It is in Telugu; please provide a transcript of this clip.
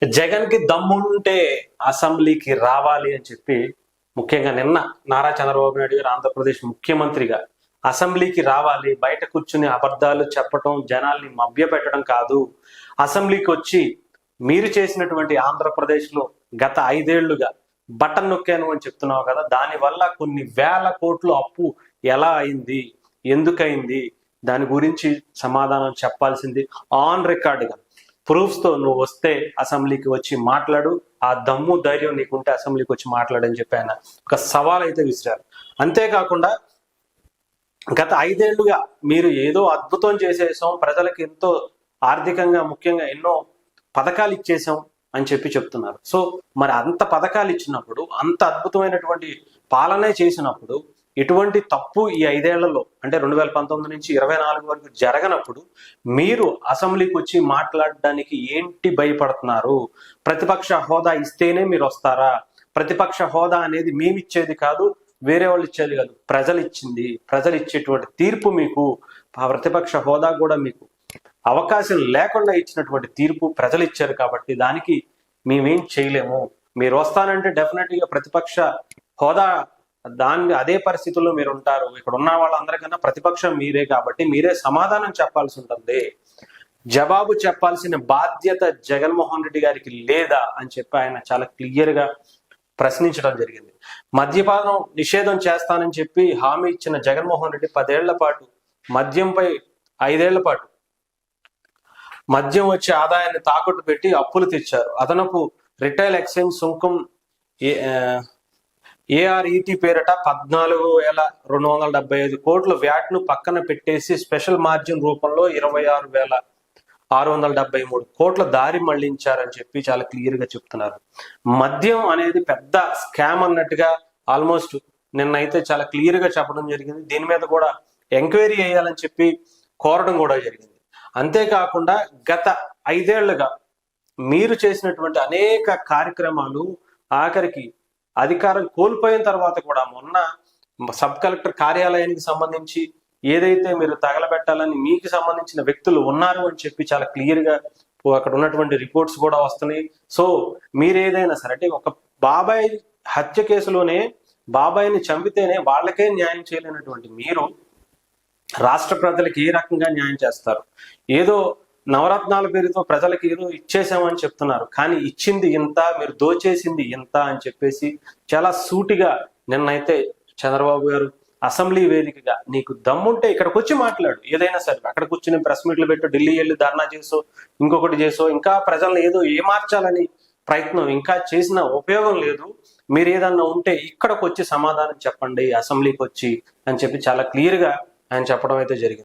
జగన్ కి దమ్ముంటే అసెంబ్లీకి రావాలి అని చెప్పి ముఖ్యంగా నిన్న నారా చంద్రబాబు నాయుడు గారు ఆంధ్రప్రదేశ్ ముఖ్యమంత్రిగా అసెంబ్లీకి రావాలి, బయట కూర్చుని అబద్ధాలు చెప్పడం, జనాల్ని మభ్యపెట్టడం కాదు, అసెంబ్లీకి వచ్చి మీరు చేసినటువంటి ఆంధ్రప్రదేశ్లో గత 5 ఏళ్లుగా బటన్ నొక్కాను అని చెప్తున్నావు కదా, దానివల్ల కొన్ని వేల కోట్లు అప్పు ఎలా అయింది, ఎందుకయింది, దాని గురించి సమాధానం చెప్పాల్సింది ఆన్ రికార్డుగా ప్రూఫ్స్ తో నువ్వు వస్తే అసెంబ్లీకి వచ్చి మాట్లాడు, ఆ దమ్ము ధైర్యం నీకుంటే అసెంబ్లీకి వచ్చి మాట్లాడని చెప్పి ఆయన ఒక సవాల్ అయితే విసిరారు. అంతేకాకుండా గత 5 ఏళ్లుగా మీరు ఏదో అద్భుతం చేసేసాం, ప్రజలకు ఎంతో ఆర్థికంగా ముఖ్యంగా ఎన్నో పథకాలు ఇచ్చేసాం అని చెప్పి చెప్తున్నారు. సో మరి అంత పథకాలు ఇచ్చినప్పుడు, అంత అద్భుతమైనటువంటి పాలనే చేసినప్పుడు, ఎటువంటి తప్పు ఈ 5 ఏళ్లలో అంటే 2019 నుంచి 24 వరకు జరగనప్పుడు మీరు అసెంబ్లీకి వచ్చి మాట్లాడడానికి ఏంటి భయపడుతున్నారు? ప్రతిపక్ష హోదా ఇస్తేనే మీరు వస్తారా? ప్రతిపక్ష హోదా అనేది మేము ఇచ్చేది కాదు, వేరే వాళ్ళు ఇచ్చేది కాదు, ప్రజలు ఇచ్చింది. ప్రజలు ఇచ్చేటువంటి తీర్పు మీకు, ఆ ప్రతిపక్ష హోదా కూడా మీకు అవకాశం లేకుండా ఇచ్చినటువంటి తీర్పు ప్రజలు ఇచ్చారు. కాబట్టి దానికి మేమేం చేయలేము. మీరు వస్తానంటే డెఫినెట్ గా ప్రతిపక్ష హోదా అదే పరిస్థితుల్లో మీరు ఉంటారు. ఇక్కడ ఉన్న వాళ్ళందరికన్నా ప్రతిపక్షం మీరే, కాబట్టి మీరే సమాధానం చెప్పాల్సి ఉంటుంది. జవాబు చెప్పాల్సిన బాధ్యత జగన్మోహన్ రెడ్డి గారికి లేదా అని చెప్పి ఆయన చాలా క్లియర్ గా ప్రశ్నించడం జరిగింది. మద్యపానం నిషేధం చేస్తానని చెప్పి హామీ ఇచ్చిన జగన్మోహన్ రెడ్డి 10 ఏళ్ల పాటు మద్యంపై 5 ఏళ్ల పాటు మద్యం వచ్చే ఆదాయాన్ని తాకట్టు పెట్టి అప్పులు తెచ్చారు. అదనపు రిటైల్ ఎక్సైజ్ సుంకం ఏఆర్ఈటీ పేరట 14,275 కోట్ల వ్యాట్ ను పక్కన పెట్టేసి స్పెషల్ మార్జిన్ రూపంలో 26,673 కోట్ల దారి మళ్లించారని చెప్పి చాలా క్లియర్ గా చెప్తున్నారు. మద్యం అనేది పెద్ద స్కామ్ అన్నట్టుగా ఆల్మోస్ట్ నిన్నైతే చాలా క్లియర్ గా చెప్పడం జరిగింది. దీని మీద కూడా ఎంక్వైరీ చేయాలని చెప్పి కోరడం కూడా జరిగింది. అంతేకాకుండా గత 5 ఏళ్లుగా మీరు చేసినటువంటి అనేక కార్యక్రమాలు ఆఖరికి అధికారం కోల్పోయిన తర్వాత కూడా మొన్న సబ్ కలెక్టర్ కార్యాలయానికి సంబంధించి ఏదైతే మీరు తగలబెట్టాలని మీకు సంబంధించిన వ్యక్తులు ఉన్నారు అని చెప్పి చాలా క్లియర్ గా అక్కడ ఉన్నటువంటి రిపోర్ట్స్ కూడా వస్తున్నాయి. సో మీరు ఏదైనా సరే అంటే ఒక బాబాయ్ హత్య కేసులోనే బాబాయిని చంపితేనే వాళ్ళకే న్యాయం చేయలేనటువంటి మీరు రాష్ట్ర ప్రజలకు ఏ రకంగా న్యాయం చేస్తారు? ఏదో నవరత్నాల పేరుతో ప్రజలకు ఏదో ఇచ్చేసామని చెప్తున్నారు, కానీ ఇచ్చింది ఇంత, మీరు దోచేసింది ఇంత అని చెప్పేసి చాలా సూటిగా నిన్నైతే చంద్రబాబు గారు అసెంబ్లీ వేదికగా నీకు దమ్ముంటే ఇక్కడికి వచ్చి మాట్లాడు, ఏదైనా సరే అక్కడ కూర్చుని ప్రెస్ మీట్లు పెట్టు, ఢిల్లీ వెళ్ళి ధర్నా చేసో ఇంకొకటి చేసో ఇంకా ప్రజలను ఏదో ఏమార్చాలని ప్రయత్నం ఇంకా చేసిన ఉపయోగం లేదు. మీరు ఏదన్నా ఉంటే ఇక్కడికి వచ్చి సమాధానం చెప్పండి అసెంబ్లీకి వచ్చి అని చెప్పి చాలా క్లియర్ గా ఆయన చెప్పడం అయితే జరిగింది.